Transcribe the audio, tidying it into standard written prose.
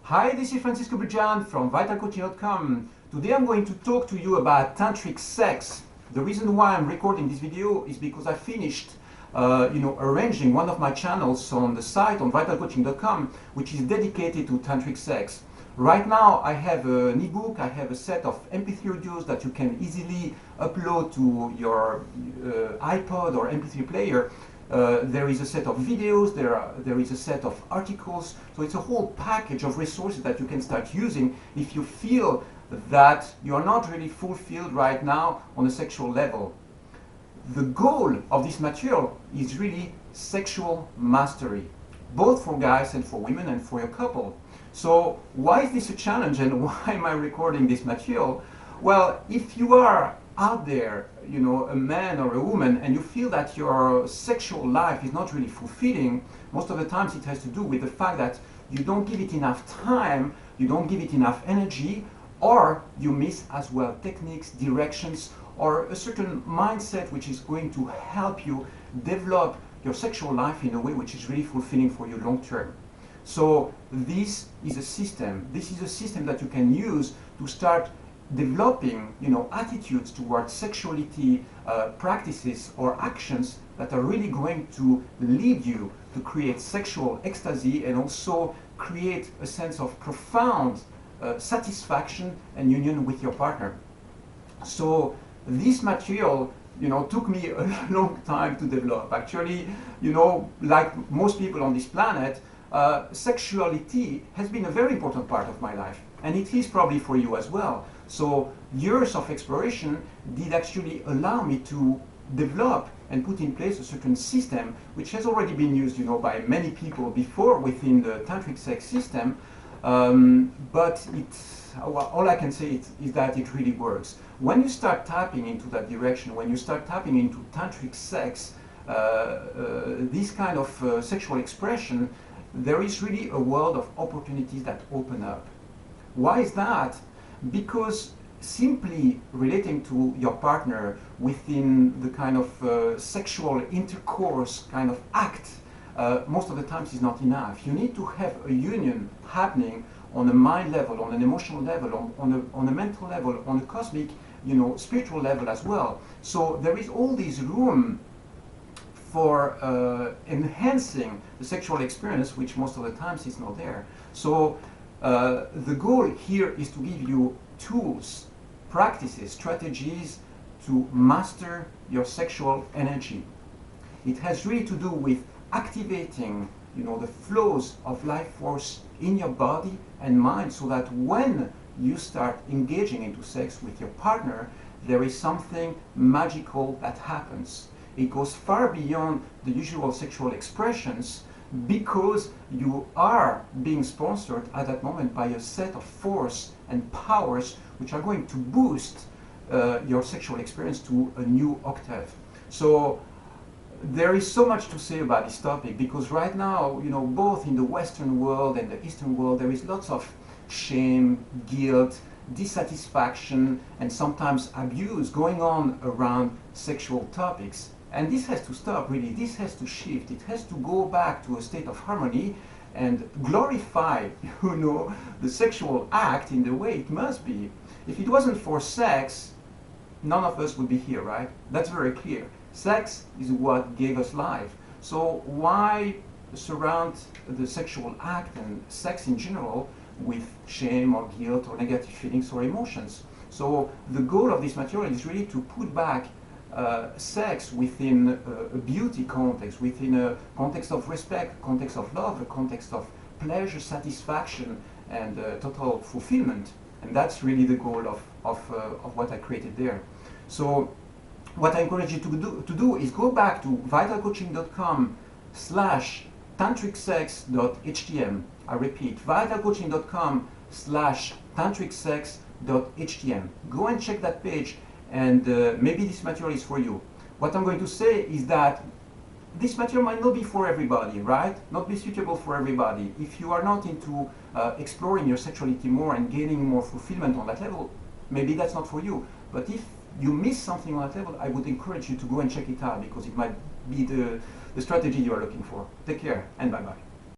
Hi, this is Francisco Bujan from vitalcoaching.com. Today I'm going to talk to you about tantric sex. The reason why I'm recording this video is because I finished arranging one of my channels on the site on vitalcoaching.com, which is dedicated to tantric sex. Right now I have an ebook, I have a set of MP3 audios that you can easily upload to your iPod or MP3 player. There is a set of videos, there is a set of articles, so it's a whole package of resources that you can start using if you feel that you are not really fulfilled right now on a sexual level. The goal of this material is really sexual mastery, both for guys and for women and for your couple. So why is this a challenge and why am I recording this material? Well, if you are out there, a man or a woman, and you feel that your sexual life is not really fulfilling, most of the times it has to do with the fact that you don't give it enough time, you don't give it enough energy, or you miss as well techniques, directions, or a certain mindset which is going to help you develop your sexual life in a way which is really fulfilling for you long term. So this is a system that you can use to start developing attitudes towards sexuality, practices or actions that are really going to lead you to create sexual ecstasy and also create a sense of profound satisfaction and union with your partner. So this material took me a long time to develop. Actually, like most people on this planet, sexuality has been a very important part of my life, and it is probably for you as well. So years of exploration did actually allow me to develop and put in place a certain system which has already been used by many people before within the tantric sex system, but all I can say is that it really works. When you start tapping into that direction, when you start tapping into tantric sex, this kind of sexual expression, there is really a world of opportunities that open up. Why is that? Because simply relating to your partner within the kind of sexual intercourse kind of act, most of the times is not enough. You need to have a union happening on a mind level, on an emotional level, on a mental level, on a cosmic, spiritual level as well. So there is all this room for enhancing the sexual experience, which most of the times is not there. So the goal here is to give you tools, practices, strategies to master your sexual energy. It has really to do with activating the flows of life force in your body and mind, so that when you start engaging into sex with your partner, there is something magical that happens. It goes far beyond the usual sexual expressions, because you are being sponsored at that moment by a set of force and powers which are going to boost your sexual experience to a new octave. So there is so much to say about this topic, because right now, both in the Western world and the Eastern world, there is lots of shame, guilt, dissatisfaction, and sometimes abuse going on around sexual topics. And this has to stop, really. This has to shift. It has to go back to a state of harmony and glorify, the sexual act in the way it must be. If it wasn't for sex, none of us would be here, right? That's very clear. Sex is what gave us life. So why surround the sexual act and sex in general with shame or guilt or negative feelings or emotions? So the goal of this material is really to put back sex within a beauty context, within a context of respect, context of love, a context of pleasure, satisfaction, and total fulfillment. And that's really the goal of what I created there. So what I encourage you to do is go back to vitalcoaching.com/tantricsex.htm. I repeat, vitalcoaching.com/tantricsex.htm. Go and check that page, and maybe this material is for you. What I'm going to say is that this material might not be for everybody, right? Not be suitable for everybody. If you are not into exploring your sexuality more and gaining more fulfillment on that level, maybe that's not for you. But if you miss something on that level, I would encourage you to go and check it out, because it might be the strategy you are looking for. Take care, and bye-bye.